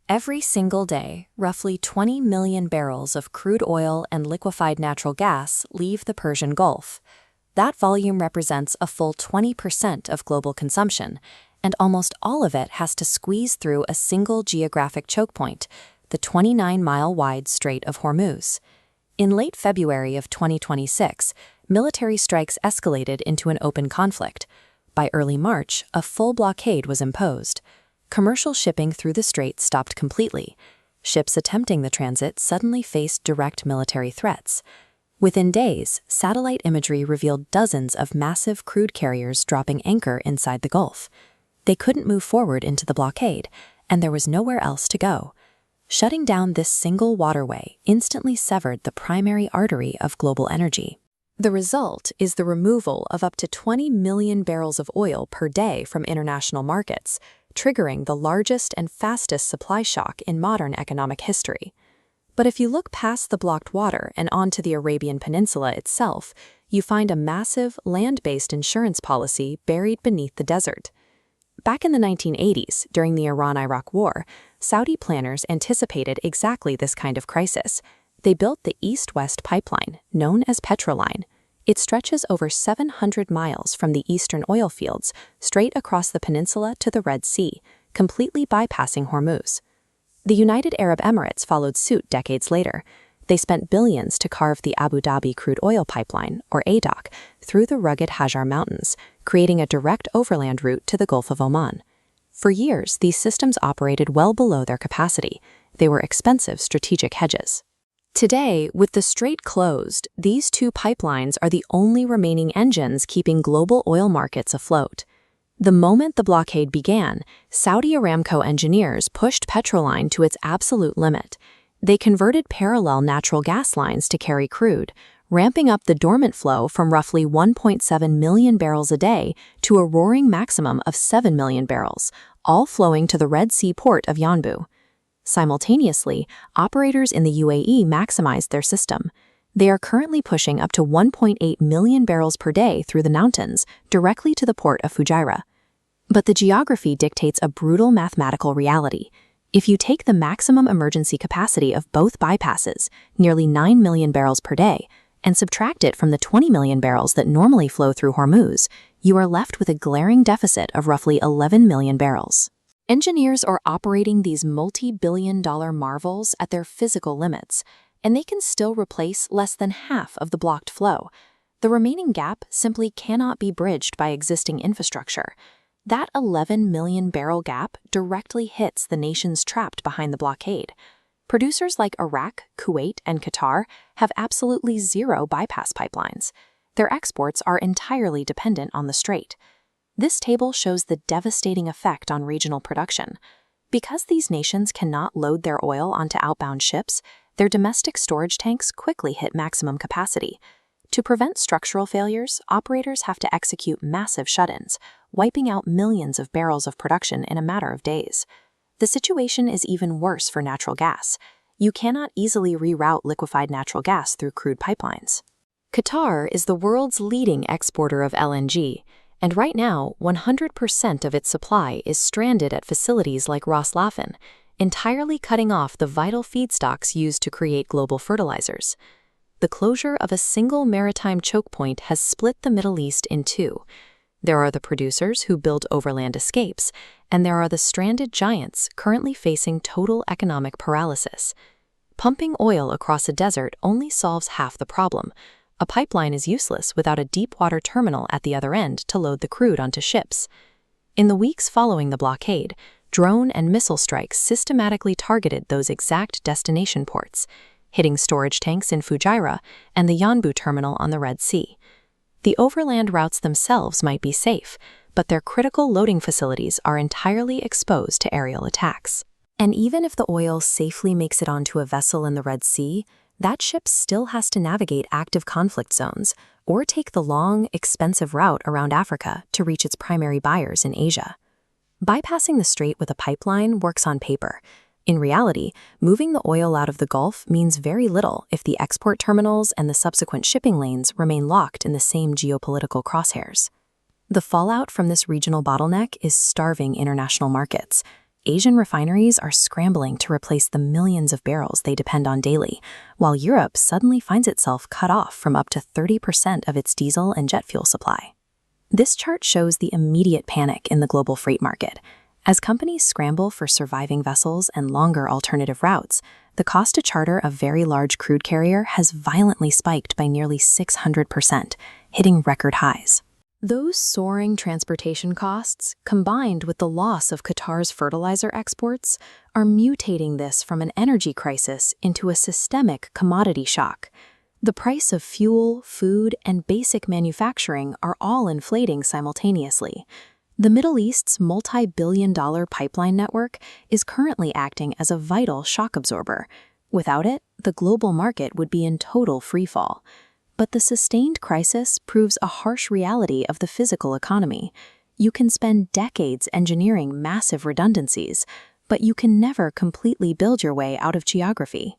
Every single day, roughly 20 million barrels of crude oil and liquefied natural gas leave the Persian Gulf. That volume represents a full 20% of global consumption, and almost all of it has to squeeze through a single geographic choke point, the 29-mile-wide Strait of Hormuz. In late February of 2026, military strikes escalated into an open conflict. By early March, a full blockade was imposed. Commercial shipping through the strait stopped completely. Ships attempting the transit suddenly faced direct military threats. Within days, satellite imagery revealed dozens of massive crude carriers dropping anchor inside the Gulf. They couldn't move forward into the blockade, and there was nowhere else to go. Shutting down this single waterway instantly severed the primary artery of global energy. The result is the removal of up to 20 million barrels of oil per day from international markets, triggering the largest and fastest supply shock in modern economic history. But if you look past the blocked water and onto the Arabian Peninsula itself, you find a massive, land-based insurance policy buried beneath the desert. Back in the 1980s, during the Iran-Iraq War, Saudi planners anticipated exactly this kind of crisis. They built the East-West pipeline, known as Petroline. It stretches over 700 miles from the eastern oil fields straight across the peninsula to the Red Sea, completely bypassing Hormuz. The United Arab Emirates followed suit decades later. They spent billions to carve the Abu Dhabi crude oil pipeline, or ADOC, through the rugged Hajar Mountains, creating a direct overland route to the Gulf of Oman. For years, these systems operated well below their capacity. They were expensive strategic hedges. Today, with the strait closed, these two pipelines are the only remaining engines keeping global oil markets afloat. The moment the blockade began, Saudi Aramco engineers pushed Petroline to its absolute limit. They converted parallel natural gas lines to carry crude, ramping up the dormant flow from roughly 1.7 million barrels a day to a roaring maximum of 7 million barrels, all flowing to the Red Sea port of Yanbu. Simultaneously, operators in the UAE maximized their system. They are currently pushing up to 1.8 million barrels per day through the mountains, directly to the port of Fujairah. But the geography dictates a brutal mathematical reality. If you take the maximum emergency capacity of both bypasses, nearly 9 million barrels per day, and subtract it from the 20 million barrels that normally flow through Hormuz, you are left with a glaring deficit of roughly 11 million barrels. Engineers are operating these multi-billion-dollar marvels at their physical limits, and they can still replace less than half of the blocked flow. The remaining gap simply cannot be bridged by existing infrastructure. That 11 million barrel gap directly hits the nations trapped behind the blockade. Producers like Iraq, Kuwait, and Qatar have absolutely zero bypass pipelines. Their exports are entirely dependent on the strait. This table shows the devastating effect on regional production. Because these nations cannot load their oil onto outbound ships, their domestic storage tanks quickly hit maximum capacity. To prevent structural failures, operators have to execute massive shut-ins, wiping out millions of barrels of production in a matter of days. The situation is even worse for natural gas. You cannot easily reroute liquefied natural gas through crude pipelines. Qatar is the world's leading exporter of LNG, and right now, 100% of its supply is stranded at facilities like Ras Laffan, entirely cutting off the vital feedstocks used to create global fertilizers. The closure of a single maritime choke point has split the Middle East in two. There are the producers who build overland escapes, and there are the stranded giants currently facing total economic paralysis. Pumping oil across a desert only solves half the problem. A pipeline is useless without a deep-water terminal at the other end to load the crude onto ships. In the weeks following the blockade, drone and missile strikes systematically targeted those exact destination ports, hitting storage tanks in Fujairah and the Yanbu terminal on the Red Sea. The overland routes themselves might be safe, but their critical loading facilities are entirely exposed to aerial attacks. And even if the oil safely makes it onto a vessel in the Red Sea, that ship still has to navigate active conflict zones or take the long, expensive route around Africa to reach its primary buyers in Asia. Bypassing the strait with a pipeline works on paper. In reality, moving the oil out of the Gulf means very little if the export terminals and the subsequent shipping lanes remain locked in the same geopolitical crosshairs. The fallout from this regional bottleneck is starving international markets. Asian refineries are scrambling to replace the millions of barrels they depend on daily, while Europe suddenly finds itself cut off from up to 30% of its diesel and jet fuel supply. This chart shows the immediate panic in the global freight market. As companies scramble for surviving vessels and longer alternative routes, the cost to charter a very large crude carrier has violently spiked by nearly 600%, hitting record highs. Those soaring transportation costs, combined with the loss of Qatar's fertilizer exports, are mutating this from an energy crisis into a systemic commodity shock. The price of fuel, food, and basic manufacturing are all inflating simultaneously. The Middle East's multi-billion-dollar pipeline network is currently acting as a vital shock absorber. Without it, the global market would be in total freefall. But the sustained crisis proves a harsh reality of the physical economy. You can spend decades engineering massive redundancies, but you can never completely build your way out of geography.